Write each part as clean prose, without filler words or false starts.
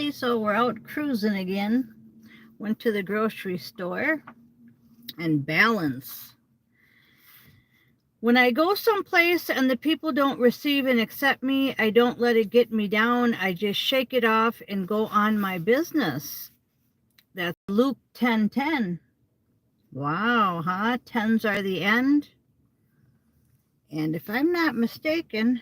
Okay, so we're out cruising again. Went to the grocery store and balance. When I go someplace and the people don't receive and accept me, I don't let it get me down. I just shake it off and go on my business. That's Luke 10:10. Wow, huh? Tens are the end. And if I'm not mistaken,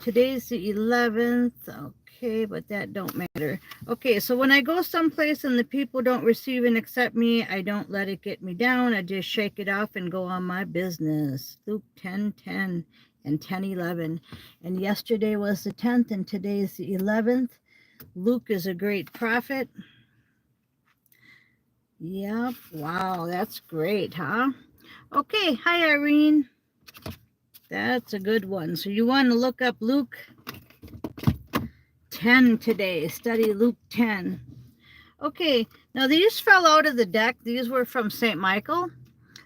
today's the 11th. Okay, but that don't matter. Okay, so when I go someplace and the people don't receive and accept me, I don't let it get me down. I just shake it off and go on my business. Luke 10:10 and 10:11. And yesterday was the 10th and today's the 11th. Luke is a great prophet. Yep. Wow, that's great, huh? Okay, hi Irene. That's a good one. So you want to look up Luke 10 today. Study Luke 10. Okay, now these fell out of the deck. These were from St. Michael.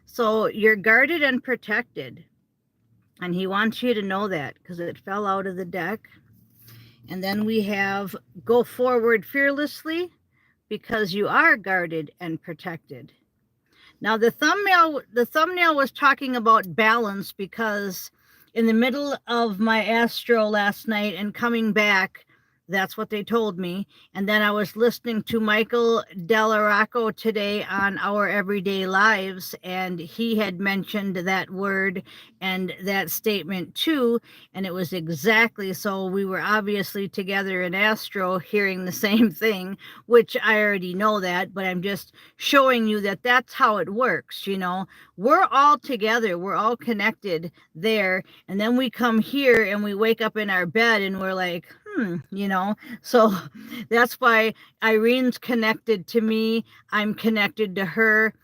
So you're guarded and protected. And he wants you to know that because it fell out of the deck. And then we have go forward fearlessly because you are guarded and protected. Now the thumbnail was talking about balance because in the middle of my astro last night and coming back, that's what they told me. And then I was listening to Michael Delarocco today on Our Everyday Lives, and he had mentioned that word and that statement too. And it was exactly so. We were obviously together in astro hearing the same thing, which I already know that, but I'm just showing you that that's how it works. You know, we're all together. We're all connected there. And then we come here and we wake up in our bed and we're like, you know, so that's why Irene's connected to me. I'm connected to her.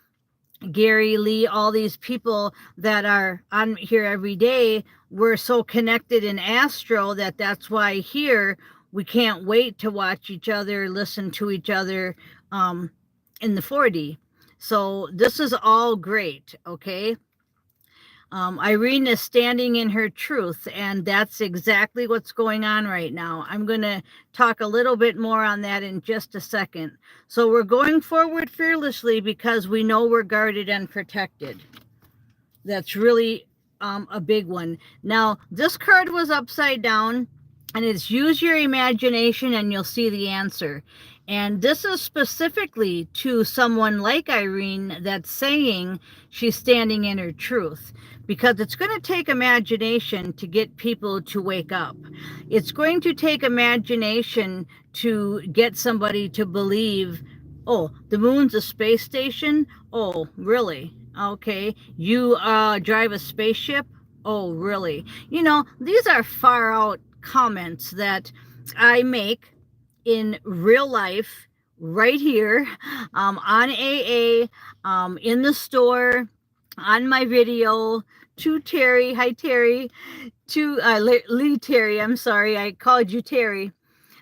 Gary, Lee, all these people that are on here every day, we're so connected in astro that's why here we can't wait to watch each other, listen to each other in the 4D. So this is all great, okay? Irene is standing in her truth, and that's exactly what's going on right now. I'm going to talk a little bit more on that in just a second. So we're going forward fearlessly because we know we're guarded and protected. That's really a big one. Now, this card was upside down, and it's use your imagination and you'll see the answer. And this is specifically to someone like Irene that's saying she's standing in her truth, because it's going to take imagination to get people to wake up. It's going to take imagination to get somebody to believe, oh, the moon's a space station? Oh, really? Okay. You drive a spaceship? Oh, really? You know, these are far out comments that I make in real life right here on AA, in the store, on my video, to Terry. Hi, Terry. To Lee Terry. I'm sorry. I called you Terry.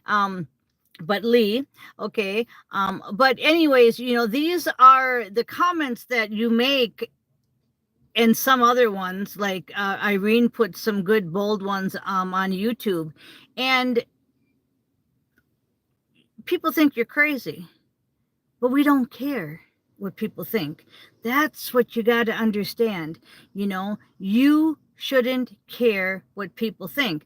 But Lee, okay. But anyways, you know, these are the comments that you make, and some other ones, like Irene put some good bold ones on YouTube, and people think you're crazy, but we don't care what people think. That's what you got to understand. You know, you shouldn't care what people think.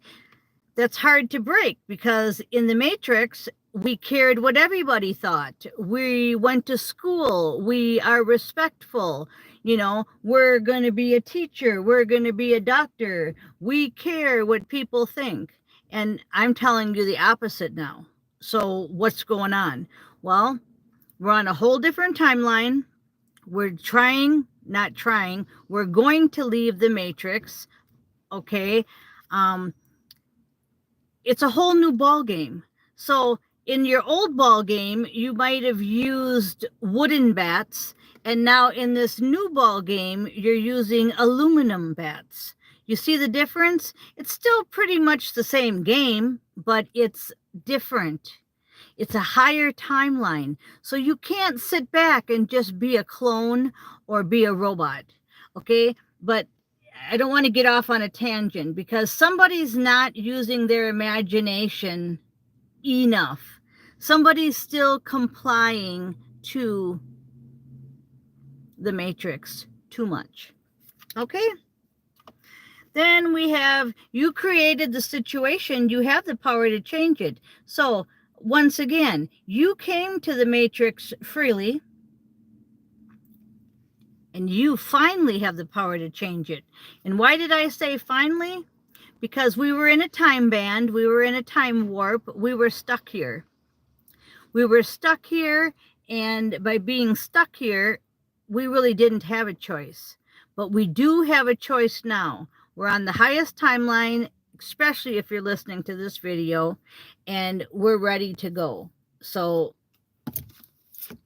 That's hard to break because in the Matrix, we cared what everybody thought. We went to school. We are respectful. You know, we're going to be a teacher. We're going to be a doctor. We care what people think. And I'm telling you the opposite now. So what's going on? Well, we're on a whole different timeline. We're not trying. We're going to leave the Matrix. Okay. It's a whole new ball game. So in your old ball game, you might have used wooden bats, and now in this new ball game, you're using aluminum bats. You see the difference? It's still pretty much the same game, but it's different. It's a higher timeline. So you can't sit back and just be a clone or be a robot. Okay? But I don't want to get off on a tangent because somebody's not using their imagination enough. Somebody's still complying to the matrix too much. Okay? Then we have, you created the situation, you have the power to change it. So once again, you came to the matrix freely, and you finally have the power to change it. And why did I say finally? Because we were in a time band, we were in a time warp, we were stuck here. We were stuck here, and by being stuck here, we really didn't have a choice. But we do have a choice now. We're on the highest timeline, especially if you're listening to this video, and we're ready to go. So,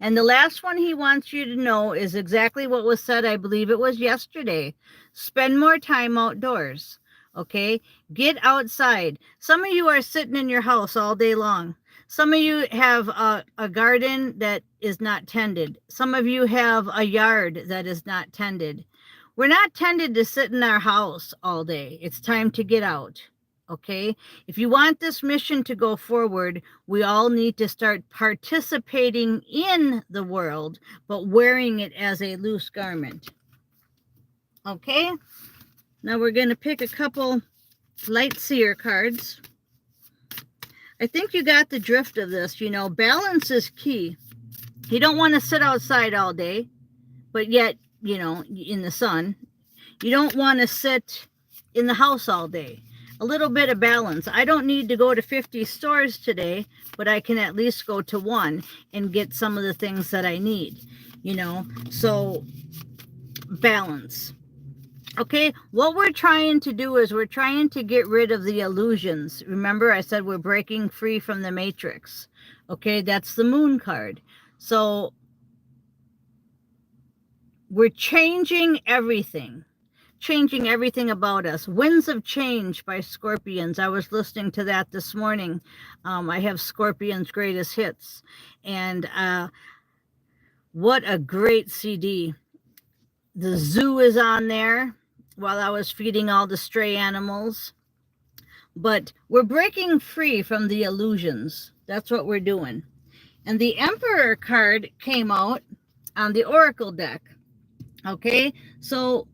and the last one he wants you to know is exactly what was said, I believe it was yesterday. Spend more time outdoors. Okay, get outside. Some of you are sitting in your house all day long. Some of you have a garden that is not tended. Some of you have a yard that is not tended. We're not tended to sit in our house all day. It's time to get out. Okay, if you want this mission to go forward, we all need to start participating in the world, but wearing it as a loose garment. Okay. Now we're going to pick a couple light seer cards. I think you got the drift of this. You know, balance is key. You don't want to sit outside all day, but yet, you know, in the sun. You don't want to sit in the house all day. A little bit of balance. I don't need to go to 50 stores today, but I can at least go to one and get some of the things that I need, you know. So balance. Okay, what we're trying to do is we're trying to get rid of the illusions. Remember, I said we're breaking free from the matrix. Okay, that's the moon card. So we're changing everything about us. Winds of Change by Scorpions. I was listening to that this morning. I have Scorpions' greatest hits. And what a great CD. The zoo is on there while I was feeding all the stray animals. But we're breaking free from the illusions. That's what we're doing. And the Emperor card came out on the Oracle deck. Okay, so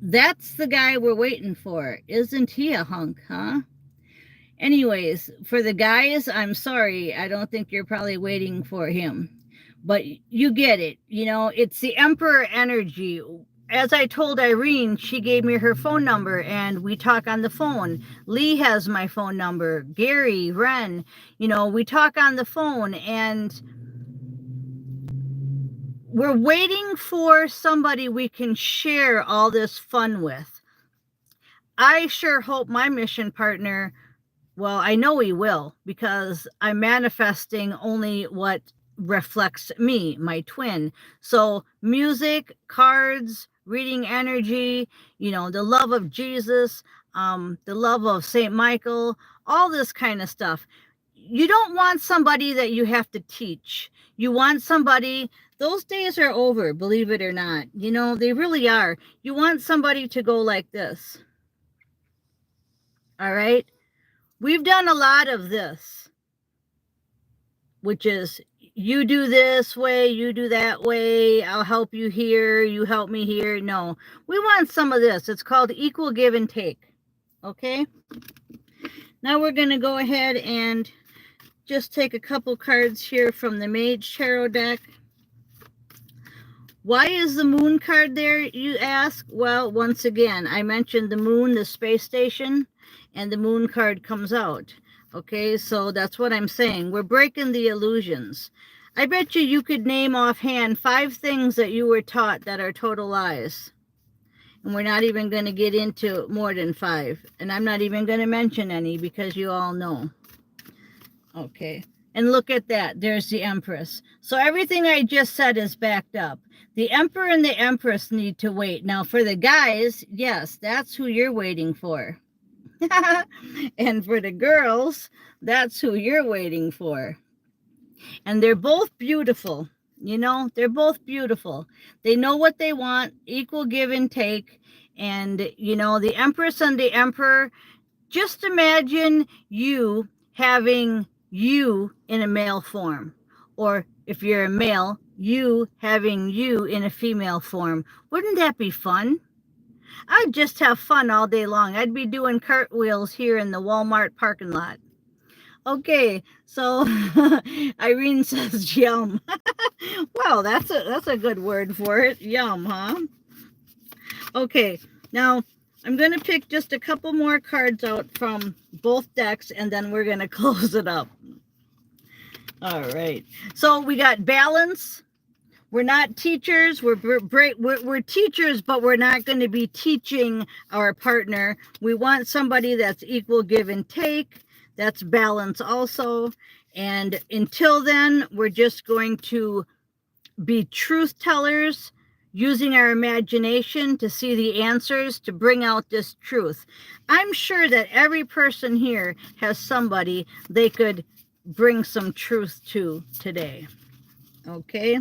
that's the guy we're waiting for. Isn't he a hunk, huh? Anyways, for the guys, I'm sorry. I don't think you're probably waiting for him. But you get it. You know, it's the Emperor energy. As I told Irene, she gave me her phone number and we talk on the phone. Lee has my phone number. Gary, Ren, you know, we talk on the phone, and we're waiting for somebody we can share all this fun with. I sure hope my mission partner, well, I know he will, because I'm manifesting only what reflects me, my twin. So music, cards, reading energy, you know, the love of Jesus, the love of St. Michael, all this kind of stuff. You don't want somebody that you have to teach. You want somebody, those days are over, believe it or not. You know, they really are. You want somebody to go like this. All right? We've done a lot of this, which is, you do this way, you do that way, I'll help you here, you help me here. No, we want some of this. It's called equal give and take. Okay? Now we're going to go ahead and just take a couple cards here from the Mage Tarot deck. Why is the moon card there, you ask? Well, once again, I mentioned the moon, the space station, and the moon card comes out. Okay, so that's what I'm saying. We're breaking the illusions. I bet you could name offhand 5 things that you were taught that are total lies. And we're not even going to get into more than 5. And I'm not even going to mention any because you all know. Okay, and look at that. There's the Empress. So everything I just said is backed up. The Emperor and the Empress need to wait. Now for the guys, yes, that's who you're waiting for. And for the girls, that's who you're waiting for. And they're both beautiful. You know, they're both beautiful. They know what they want, equal give and take. And, you know, the Empress and the Emperor, just imagine you having you in a male form, or if you're a male, you having you in a female form. Wouldn't that be fun? I'd just have fun all day long. I'd be doing cartwheels here in the Walmart parking lot. Okay, so Irene says yum. Wow, that's a good word for it. Yum, huh? Okay, now I'm going to pick just a couple more cards out from both decks, and then we're going to close it up. All right. So we got balance. We're not teachers. We're teachers, but we're not going to be teaching our partner. We want somebody that's equal give and take. That's balance also. And until then, we're just going to be truth tellers, using our imagination to see the answers, to bring out this truth. I'm sure that every person here has somebody they could bring some truth to today. Okay.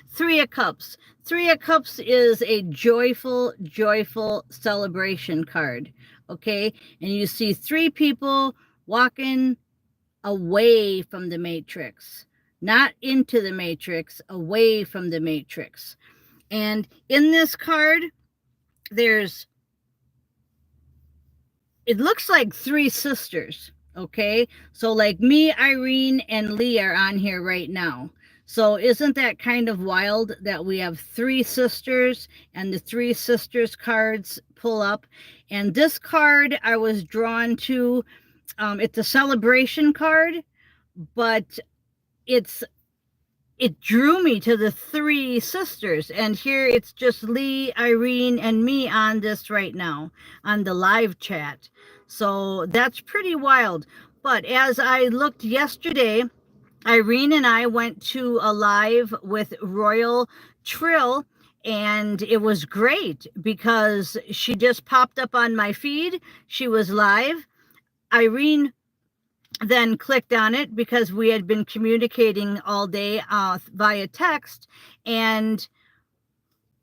Three of Cups. Three of Cups is a joyful, joyful celebration card. Okay. And you see three people walking away from the matrix, not into the matrix, away from the matrix. And in this card, it looks like three sisters. Okay. So like me, Irene, and Lee are on here right now. So isn't that kind of wild that we have three sisters and the three sisters cards pull up? And this card I was drawn to, it's a celebration card, but it drew me to the three sisters. And here it's just Lee, Irene, and me on this right now on the live chat. So that's pretty wild. But as I looked yesterday, Irene and I went to a live with Royal Trill, and it was great because she just popped up on my feed. She was live. Irene then clicked on it because we had been communicating all day via text, and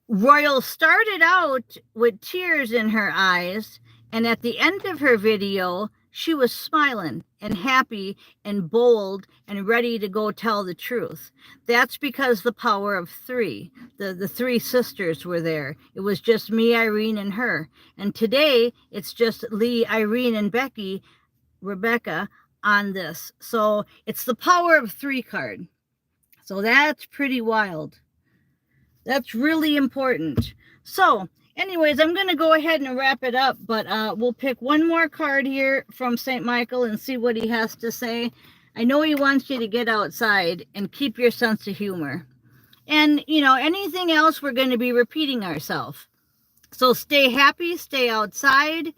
Royal started out with tears in her eyes, and at the end of her video, she was smiling and happy and bold and ready to go tell the truth. That's because the power of three. The three sisters were there. It was just me, Irene, and her. And today, it's just Lee, Irene, and Rebecca on this. So it's the power of three card. So that's pretty wild. That's really important. So anyways, I'm going to go ahead and wrap it up, but we'll pick one more card here from St. Michael and see what he has to say. I know he wants you to get outside and keep your sense of humor. And, you know, anything else, we're going to be repeating ourselves. So stay happy, stay outside.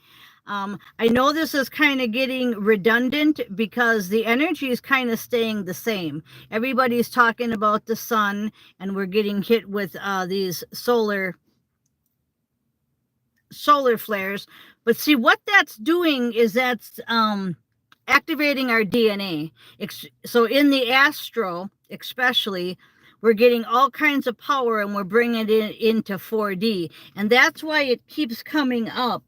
I know this is kind of getting redundant because the energy is kind of staying the same. Everybody's talking about the sun, and we're getting hit with these solar flares. But see, what that's doing is that's activating our DNA. So in the astro, especially, we're getting all kinds of power, and we're bringing it into 4D. And that's why it keeps coming up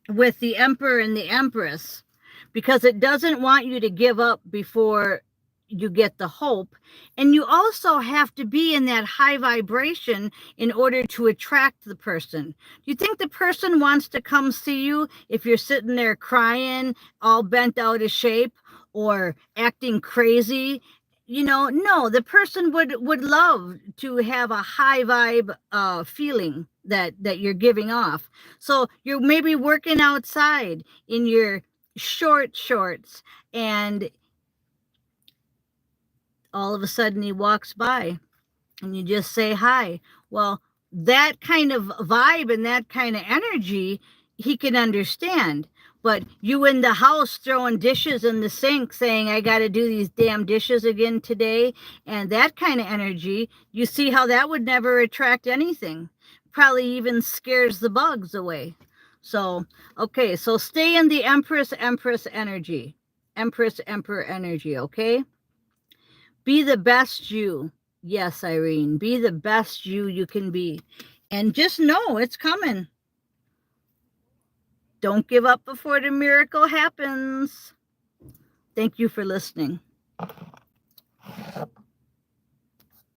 with the Emperor and the Empress, because it doesn't want you to give up before you get the hope. And you also have to be in that high vibration in order to attract the person. Do you think the person wants to come see you if you're sitting there crying, all bent out of shape, or acting crazy? You know, no, the person would love to have a high vibe feeling that you're giving off. So you're maybe working outside in your shorts, and all of a sudden he walks by and you just say hi. Well, that kind of vibe and that kind of energy he can understand. But you in the house throwing dishes in the sink saying, I got to do these damn dishes again today, and that kind of energy, you see how that would never attract anything. Probably even scares the bugs away. So, okay, so stay in the Empress energy. Empress, Emperor energy, okay? Be the best you. Yes, Irene, be the best you can be. And just know it's coming. Don't give up before the miracle happens. Thank you for listening.